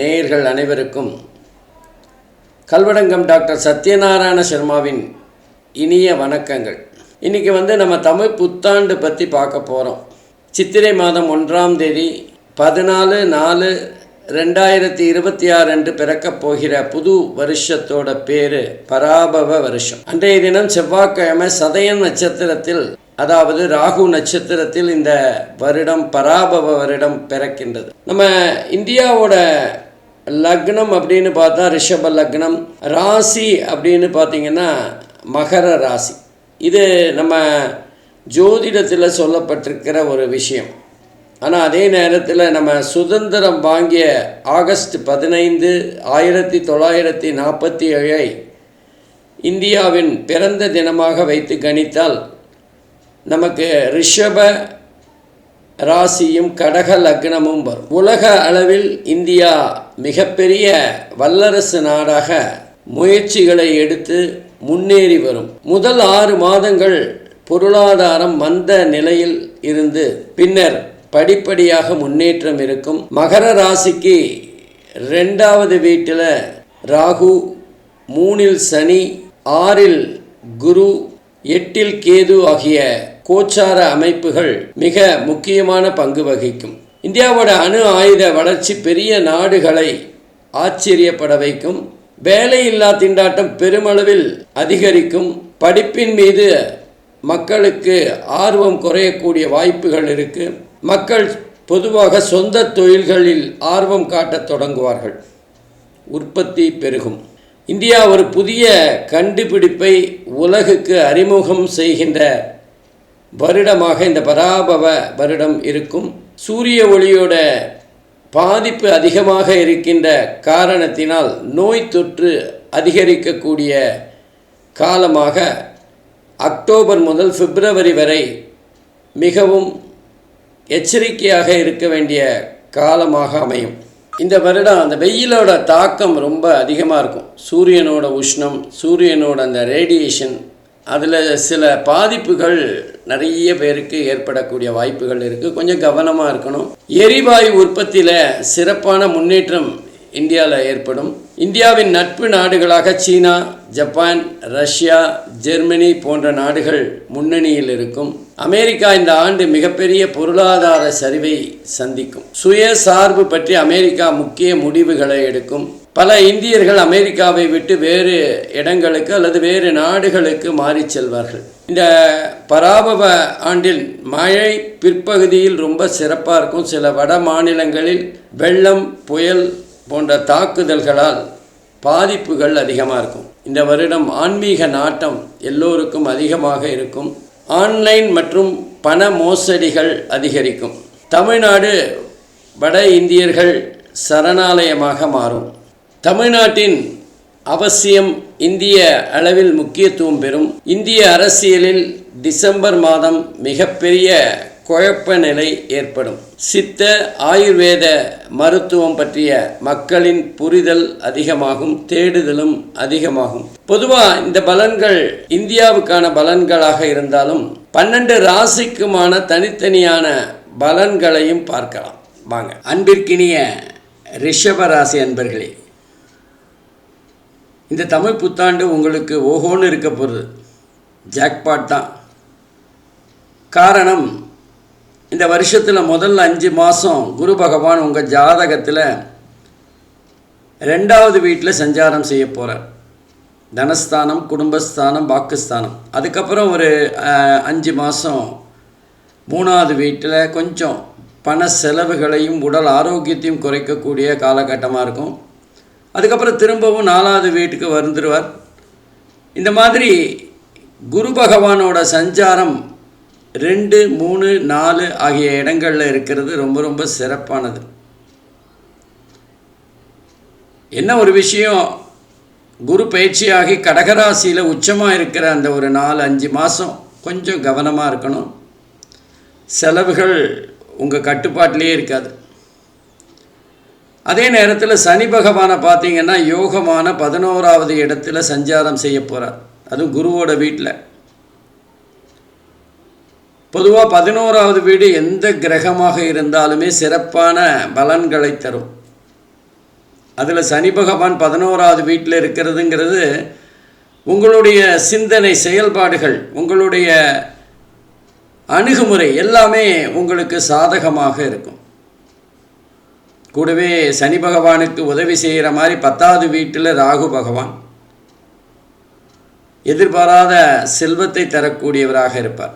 நேயர்கள் அனைவருக்கும் கல்வடங்கம் டாக்டர் சத்யநாராயண சர்மாவின் இனிய வணக்கங்கள். இன்றைக்கி நம்ம தமிழ் புத்தாண்டு பற்றி பார்க்க போகிறோம். சித்திரை மாதம் 1ஆம் தேதி 14/4/2026 அன்று பிறக்கப் போகிற புது வருஷத்தோட பேர் பராபவ வருஷம். அன்றைய தினம் செவ்வாய்க்கிழமை சதயன் நட்சத்திரத்தில், அதாவது ராகு நட்சத்திரத்தில் இந்த வருடம் பராபவ வருடம் பிறக்கின்றது. நம்ம இந்தியாவோட லக்னம் அப்படின்னு பார்த்தா ரிஷப லக்னம், ராசி அப்படின்னு பார்த்திங்கன்னா மகர ராசி. இது நம்ம ஜோதிடத்தில் சொல்லப்பட்டிருக்கிற ஒரு விஷயம். ஆனால் அதே நேரத்தில் நம்ம சுதந்திரம் வாங்கிய ஆகஸ்ட் 15, 1947 இந்தியாவின் பிறந்த தினமாக வைத்து கணித்தால் நமக்கு ரிஷப ராசியும் கடக லக்னமும் வரும். உலக அளவில் இந்தியா மிகப்பெரிய வல்லரசு நாடாக முயற்சிகளை எடுத்து முன்னேறி வரும். முதல் 6 மாதங்கள் பொருளாதாரம் மந்த நிலையில் இருந்து பின்னர் படிப்படியாக முன்னேற்றம் இருக்கும். மகர ராசிக்கு 2வது வீட்டில் ராகு, 3இல் சனி, 6இல் குரு, 8இல் கேது ஆகிய கோச்சார அமைப்புகள் மிக முக்கியமான பங்கு வகிக்கும். இந்தியாவோட அணு ஆயுத வளர்ச்சி பெரிய நாடுகளை ஆச்சரியப்பட வைக்கும். வேலையில்லா திண்டாட்டம் பெருமளவில் அதிகரிக்கும். படிப்பின் மீது மக்களுக்கு ஆர்வம் குறையக்கூடிய வாய்ப்புகள் இருக்கு. மக்கள் பொதுவாக சொந்த தொழில்களில் ஆர்வம் காட்டத் தொடங்குவார்கள். உற்பத்தி பெருகும். இந்தியா ஒரு புதிய கண்டுபிடிப்பை உலகுக்கு அறிமுகம் செய்கின்ற வருடமாக இந்த பராபவ வருடம் இருக்கும். சூரிய ஒளியோட பாதிப்பு அதிகமாக இருக்கின்ற காரணத்தினால் நோய் தொற்று அதிகரிக்கக்கூடிய காலமாக அக்டோபர் முதல் பிப்ரவரி வரை மிகவும் எச்சரிக்கையாக இருக்க வேண்டிய காலமாக அமையும். இந்த வருடம் அந்த வெயிலோட தாக்கம் ரொம்ப அதிகமாக இருக்கும். சூரியனோட உஷ்ணம், சூரியனோட அந்த ரேடியேஷன், அதில் சில பாதிப்புகள் நிறைய பேருக்கு ஏற்படக்கூடிய வாய்ப்புகள் இருக்குது. கொஞ்சம் கவனமாக இருக்கணும். எரிவாயு உற்பத்தியில் சிறப்பான முன்னேற்றம் இந்தியாவில் ஏற்படும். இந்தியாவின் நட்பு நாடுகளாக சீனா, ஜப்பான், ரஷ்யா, ஜெர்மனி போன்ற நாடுகள் முன்னணியில் இருக்கும். அமெரிக்கா இந்த ஆண்டு மிகப்பெரிய பொருளாதார சரிவை சந்திக்கும். சுயசார்பு பற்றி அமெரிக்கா முக்கிய முடிவுகளை எடுக்கும். பல இந்தியர்கள் அமெரிக்காவை விட்டு வேறு இடங்களுக்கு அல்லது வேறு நாடுகளுக்கு மாறி செல்வார்கள். இந்த பராபவ ஆண்டில் மழை பிற்பகுதியில் ரொம்ப சிறப்பாக இருக்கும். சில வட மாநிலங்களில் வெள்ளம், புயல் போன்ற தாக்குதல்களால் பாதிப்புகள் அதிகமாக இருக்கும். இந்த வருடம் ஆன்மீக நாட்டம் எல்லோருக்கும் அதிகமாக இருக்கும். ஆன்லைன் மற்றும் பண மோசடிகள் அதிகரிக்கும். தமிழ்நாடு வட இந்தியர்கள் சரணாலயமாக மாறும். தமிழ்நாட்டின் அவசியம் இந்திய அளவில் முக்கியத்துவம் பெறும். இந்திய அரசியலில் டிசம்பர் மாதம் மிகப்பெரிய குழப்ப நிலை ஏற்படும். சித்த ஆயுர்வேத மருத்துவம் பற்றிய மக்களின் புரிதல் அதிகமாகும், தேடுதலும் அதிகமாகும். பொதுவாக இந்த பலன்கள் இந்தியாவுக்கான பலன்களாக இருந்தாலும் 12 ராசிக்குமான தனித்தனியான பலன்களையும் பார்க்கலாம். வாங்க. அன்பிற்கினிய ரிஷப ராசி அன்பர்களே, இந்த தமிழ் புத்தாண்டு உங்களுக்கு ஓஹோன்னு இருக்க போகிறது. ஜாக்பாட் தான். காரணம், இந்த வருஷத்தில் முதல் 5 மாதம் குரு பகவான் உங்கள் ஜாதகத்தில் 2வது வீட்டில் சஞ்சாரம் செய்ய போகிறார். தனஸ்தானம், குடும்பஸ்தானம், வாக்குஸ்தானம். அதுக்கப்புறம் ஒரு 5 மாதம் 3வது வீட்டில் கொஞ்சம் பண செலவுகளையும் உடல் ஆரோக்கியத்தையும் குறைக்கக்கூடிய காலகட்டமாக இருக்கும். அதுக்கப்புறம் திரும்பவும் 4வது வீட்டுக்கு வந்துடுவார். இந்த மாதிரி குரு பகவானோட சஞ்சாரம் 2, 3, 4 ஆகிய இடங்களில் இருக்கிறது ரொம்ப ரொம்ப சிறப்பானது. என்ன ஒரு விஷயம், குரு பயிற்சியாகி கடகராசியில் உச்சமாக இருக்கிற அந்த ஒரு 4-5 மாதம் கொஞ்சம் கவனமாக இருக்கணும். செலவுகள் உங்கள் கட்டுப்பாட்டிலே இருக்காது. அதே நேரத்தில் சனி பகவானை பார்த்தீங்கன்னா யோகமான 11வது இடத்துல சஞ்சாரம் செய்ய போகிறார். அதுவும் குருவோட வீட்டில். பொதுவாக 11வது வீடு எந்த கிரகமாக இருந்தாலுமே சிறப்பான பலன்களை தரும். அதில் சனி பகவான் 11வது வீட்டில் இருக்கிறதுங்கிறது உங்களுடைய சிந்தனை செயல்பாடுகள், உங்களுடைய அணுகுமுறை எல்லாமே உங்களுக்கு சாதகமாக இருக்கும். கூடவே சனி பகவானுக்கு உதவி செய்கிற மாதிரி 10வது வீட்டில் ராகு பகவான் எதிர்பாராத செல்வத்தை தரக்கூடியவராக இருப்பார்.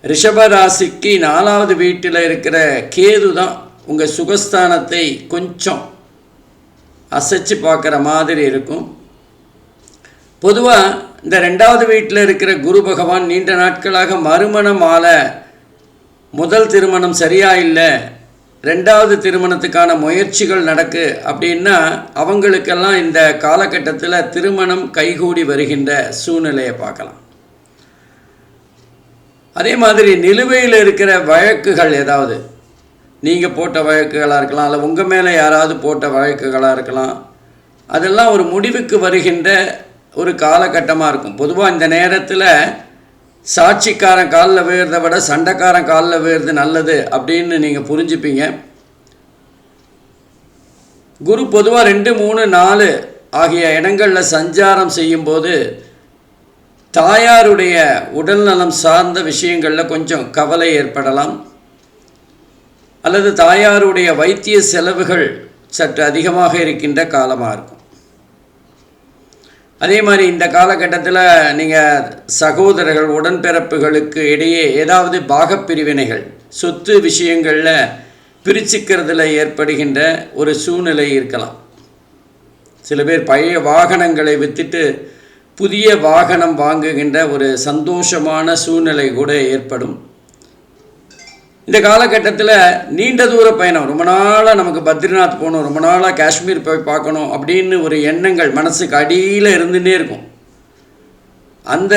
ரிஷப ராசிக்கு 4வது வீட்டில் இருக்கிற கேது தான் உங்கள் சுகஸ்தானத்தை கொஞ்சம் அசைச்சு பார்க்குற மாதிரி இருக்கும். பொதுவாக இந்த 2வது வீட்டில் இருக்கிற குரு பகவான் நீண்ட நாட்களாக மறுமணம் ஆல, முதல் திருமணம் சரியா இல்லை, 2வது திருமணத்துக்கான முயற்சிகள் நடக்கு அப்படின்னா அவங்களுக்கெல்லாம் இந்த காலகட்டத்தில் திருமணம் கைகூடி வருகின்ற சூழ்நிலையை பார்க்கலாம். அதே மாதிரி நிலுவையில் இருக்கிற வழக்குகள், ஏதாவது நீங்கள் போட்ட வழக்குகளாக இருக்கலாம், அல்ல உங்கள் மேலே யாராவது போட்ட வழக்குகளாக இருக்கலாம், அதெல்லாம் ஒரு முடிவுக்கு வருகின்ற ஒரு காலகட்டமாக இருக்கும். பொதுவாக இந்த நேரத்தில் சாட்சிக்காரன் காலில் விழுறதை விட சண்டைக்காரன் காலில் விழுறது நல்லது அப்படின்னு நீங்கள் புரிஞ்சுப்பீங்க. குரு பொதுவாக 2, 3, 4 ஆகிய இடங்களில் சஞ்சாரம் செய்யும்போது தாயாருடைய உடல்நலம் சார்ந்த விஷயங்களில் கொஞ்சம் கவலை ஏற்படலாம், அல்லது தாயாருடைய வைத்திய செலவுகள் சற்று அதிகமாக இருக்கின்ற காலமாக இருக்கும். அதே மாதிரி இந்த காலகட்டத்தில் நீங்கள் சகோதரர்கள், உடன்பிறப்புகளுக்கு இடையே ஏதாவது பாகப்பிரிவினைகள், சொத்து விஷயங்களில் பிரிச்சுக்கிறதுல ஏற்படுகின்ற ஒரு சூழ்நிலை இருக்கலாம். சில பேர் பழைய வாகனங்களை விற்றுட்டு புதிய வாகனம் வாங்குகின்ற ஒரு சந்தோஷமான சூழ்நிலை கூட ஏற்படும். இந்த காலகட்டத்தில் நீண்ட தூர பயணம், ரொம்ப நாளாக நமக்கு பத்ரிநாத் போகணும், ரொம்ப நாளாக காஷ்மீர் போய் பார்க்கணும் அப்படின்னு ஒரு எண்ணங்கள் மனசுக்கு அடியில் இருந்துகிட்டே இருக்கும். அந்த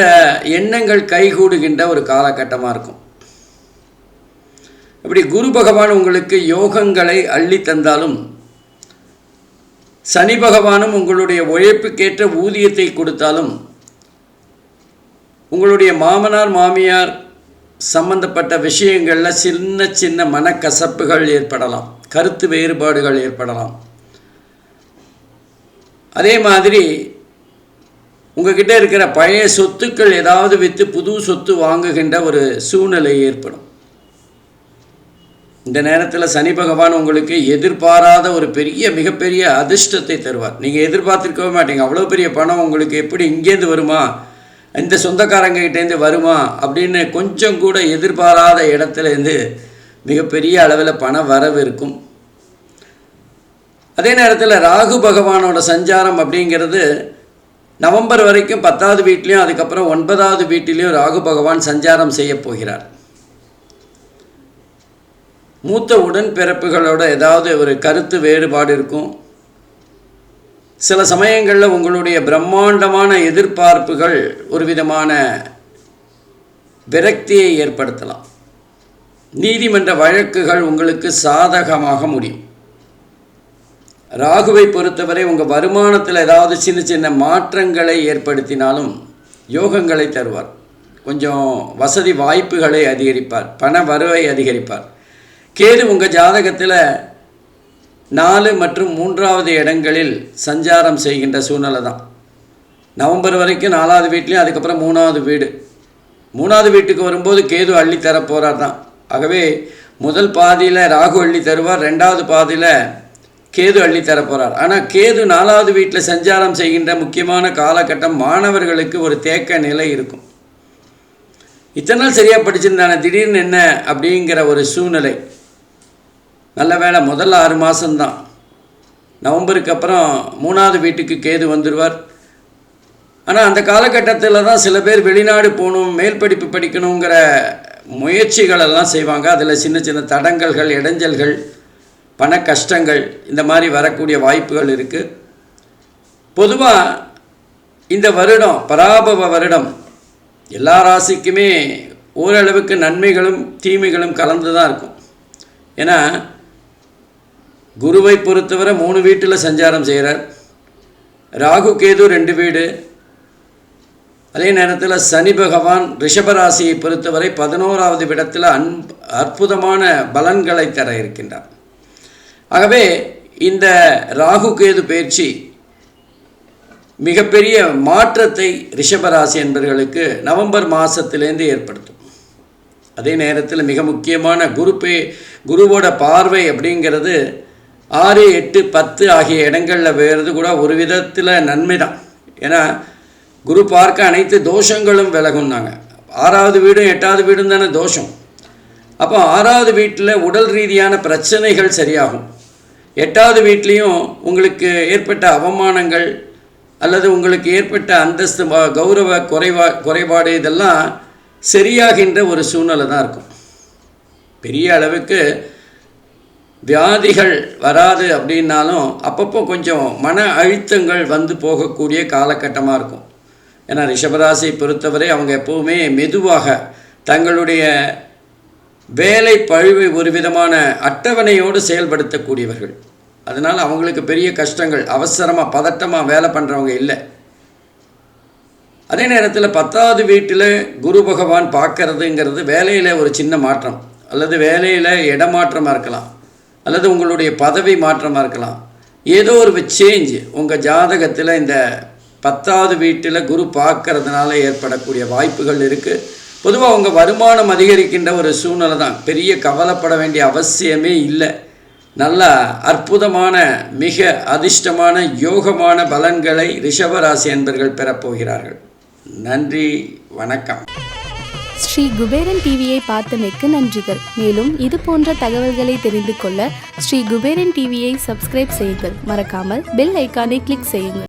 எண்ணங்கள் கைகூடுகின்ற ஒரு காலகட்டமாக இருக்கும். இப்படி குரு பகவான் உங்களுக்கு யோகங்களை அள்ளி தந்தாலும், சனி பகவானும் உங்களுடைய உழைப்புக்கேற்ற ஊதியத்தை கொடுத்தாலும், உங்களுடைய மாமனார் மாமியார் சம்பந்தப்பட்ட விஷயங்களில் சின்ன சின்ன மனக்கசப்புகள் ஏற்படலாம், கருத்து வேறுபாடுகள் ஏற்படலாம். அதே மாதிரி உங்ககிட்ட இருக்கிற பழைய சொத்துக்கள் ஏதாவது விற்று புது சொத்து வாங்குகின்ற ஒரு சூழ்நிலை ஏற்படும். இந்த நேரத்தில் சனி பகவான் உங்களுக்கு எதிர்பாராத ஒரு மிகப்பெரிய அதிர்ஷ்டத்தை தருவார். நீங்கள் எதிர்பார்த்துருக்கவே மாட்டீங்க. அவ்வளோ பெரிய பணம் உங்களுக்கு எப்படி இங்கேருந்து வருமா, இந்த சொந்தக்காரங்கிட்டேருந்து வருமா அப்படின்னு கொஞ்சம் கூட எதிர்பாராத இடத்துலேருந்து மிகப்பெரிய அளவில் பண வரவு இருக்கும். அதே நேரத்தில் ராகு பகவானோட சஞ்சாரம் அப்படிங்கிறது நவம்பர் வரைக்கும் 10வது வீட்லேயும் அதுக்கப்புறம் 9வது வீட்டிலையும் ராகு பகவான் சஞ்சாரம் செய்ய போகிறார். மூத்த உடன்பிறப்புகளோட ஏதாவது ஒரு கருத்து வேறுபாடு இருக்கும். சில சமயங்களில் உங்களுடைய பிரம்மாண்டமான எதிர்பார்ப்புகள் ஒரு விதமான விரக்தியை ஏற்படுத்தலாம். நீதிமன்ற வழக்குகள் உங்களுக்கு சாதகமாக முடியும். ராகுவை பொறுத்தவரை உங்கள் வருமானத்தில் ஏதாவது சின்ன சின்ன மாற்றங்களை ஏற்படுத்தினாலும் யோகங்களை தருவார். கொஞ்சம் வசதி வாய்ப்புகளை அதிகரிப்பார், பண வரவை அதிகரிப்பார். கேது உங்கள் ஜாதகத்தில் 4 மற்றும் 3வது இடங்களில் சஞ்சாரம் செய்கின்ற சூழ்நிலை தான். நவம்பர் வரைக்கும் 4வது வீட்லேயும் அதுக்கப்புறம் 3வது வீடு. 3வது வீட்டுக்கு வரும்போது கேது அள்ளி தர போகிறார் தான். ஆகவே முதல் பாதியில் ராகு அள்ளி தருவார், 2வது பாதியில் கேது அள்ளி தர போகிறார். ஆனால் கேது 4வது வீட்டில் சஞ்சாரம் செய்கின்ற முக்கியமான காலகட்டம் மாணவர்களுக்கு ஒரு தேக்க நிலை இருக்கும். இத்தனை நாள் சரியாக படிச்சிருந்தானே, திடீர்னு என்ன அப்படிங்கிற ஒரு சூழ்நிலை. நல்ல வேளை முதல் 6 மாதம்தான். நவம்பருக்கு அப்புறம் 3வது வீட்டுக்கு கேது வந்துடுவார். ஆனால் அந்த காலகட்டத்தில் தான் சில பேர் வெளிநாடு போகணும், மேல் படிப்பு படிக்கணுங்கிற முயற்சிகளெல்லாம் செய்வாங்க. அதில் சின்ன சின்ன தடங்கல்கள், இடைஞ்சல்கள், பண கஷ்டங்கள் இந்த மாதிரி வரக்கூடிய வாய்ப்புகள் இருக்குது. பொதுவாக இந்த வருடம் பராபவ வருடம் எல்லா ராசிக்குமே ஓரளவுக்கு நன்மைகளும் தீமைகளும் கலந்து தான் இருக்கும். ஏன்னா குருவை பொறுத்தவரை 3 வீட்டில் சஞ்சாரம் செய்கிறார். ராகு கேது 2 வீடு, அதே நேரத்தில் சனி பகவான் ரிஷபராசியை பொறுத்தவரை 11வது இடத்தில் அற்புதமான பலன்களை தர இருக்கின்றார். ஆகவே இந்த ராகு கேது பயிற்சி மிகப்பெரிய மாற்றத்தை ரிஷபராசி என்பவர்களுக்கு நவம்பர் மாதத்திலேருந்து ஏற்படுத்தும். அதே நேரத்தில் மிக முக்கியமான குருவோட பார்வை அப்படிங்கிறது 6, 8, 10 ஆகிய இடங்களில் வேறது கூட ஒரு விதத்தில் நன்மை தான். ஏன்னா குரு பார்க்க அனைத்து தோஷங்களும் விலகும்னாங்க. 6வது வீடும் 8வது வீடும் தானே தோஷம். அப்போ 6வது வீட்டில் உடல் ரீதியான பிரச்சனைகள் சரியாகும். 8வது வீட்லேயும் உங்களுக்கு ஏற்பட்ட அவமானங்கள் அல்லது உங்களுக்கு ஏற்பட்ட அந்தஸ்து கௌரவ குறைபாடு இதெல்லாம் சரியாகின்ற ஒரு சூழ்நிலை தான் இருக்கும். பெரிய அளவுக்கு வியாதிகள் வராது அப்படின்னாலும் அப்பப்போ கொஞ்சம் மன அழுத்தங்கள் வந்து போகக்கூடிய காலகட்டமாக இருக்கும். ஏன்னா ரிஷபராசியை பொறுத்தவரை அவங்க எப்போவுமே மெதுவாக தங்களுடைய வேலை பழுவை ஒரு விதமான அட்டவணையோடு செயல்படுத்தக்கூடியவர்கள். அதனால் அவங்களுக்கு பெரிய கஷ்டங்கள், அவசரமாக பதட்டமாக வேலை பண்ணுறவங்க இல்லை. அதே நேரத்தில் 10வது வீட்டில் குரு பகவான் பார்க்கறதுங்கிறது வேலையில் ஒரு சின்ன மாற்றம் அல்லது வேலையில் இடமாற்றமாக இருக்கலாம் அல்லது உங்களுடைய பதவி மாற்றமாக இருக்கலாம். ஏதோ ஒரு சேஞ்ச் உங்கள் ஜாதகத்தில் இந்த 10வது வீட்டில் குரு பார்க்கறதுனால ஏற்படக்கூடிய வாய்ப்புகள் இருக்குது. பொதுவாக உங்கள் வருமானம் அதிகரிக்கின்ற ஒரு சூழ்நிலை தான். பெரிய கவலைப்பட வேண்டிய அவசியமே இல்லை. நல்ல அற்புதமான மிக அதிர்ஷ்டமான யோகமான பலன்களை ரிஷபராசி என்பர்கள் பெறப்போகிறார்கள். நன்றி, வணக்கம். ஸ்ரீ குபேரன் டிவியை பார்த்தமைக்கு நன்றிகள். மேலும் இது போன்ற தகவல்களை தெரிந்து கொள்ள ஸ்ரீ குபேரன் டிவியை சப்ஸ்கிரைப் செய்யுங்கள். மறக்காமல் பெல் ஐக்கானை கிளிக் செய்யுங்கள்.